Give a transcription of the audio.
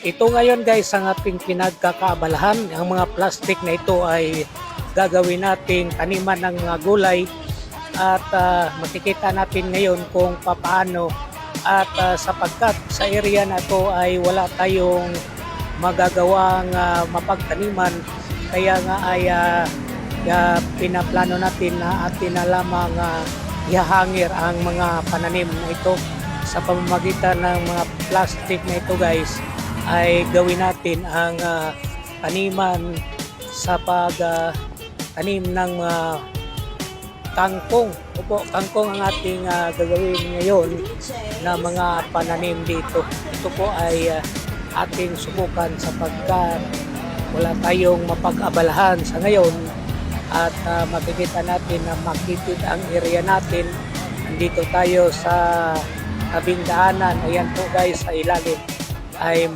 Ito ngayon guys ang ating pinagkakaabalahan. Ang mga plastic na ito ay gagawin nating taniman ng mga gulay at makikita natin ngayon kung paano at sapagkat sa area na to ay wala tayong magagawang mapagtaniman, kaya nga ay pinaplano natin na atin na lamang ihahangir ang mga pananim na ito sa pamamagitan ng mga plastic na ito guys. Ay gawin natin ang taniman sa pagtanim ng kangkong. Opo, kangkong ang ating gagawin ngayon na mga pananim dito. Ito po ay ating subukan sapagkat wala tayong mapag-abalahan sa ngayon at makikita natin na makitid ang area natin. Nandito tayo sa tabing daanan. Ayan po guys, sa ilalim ay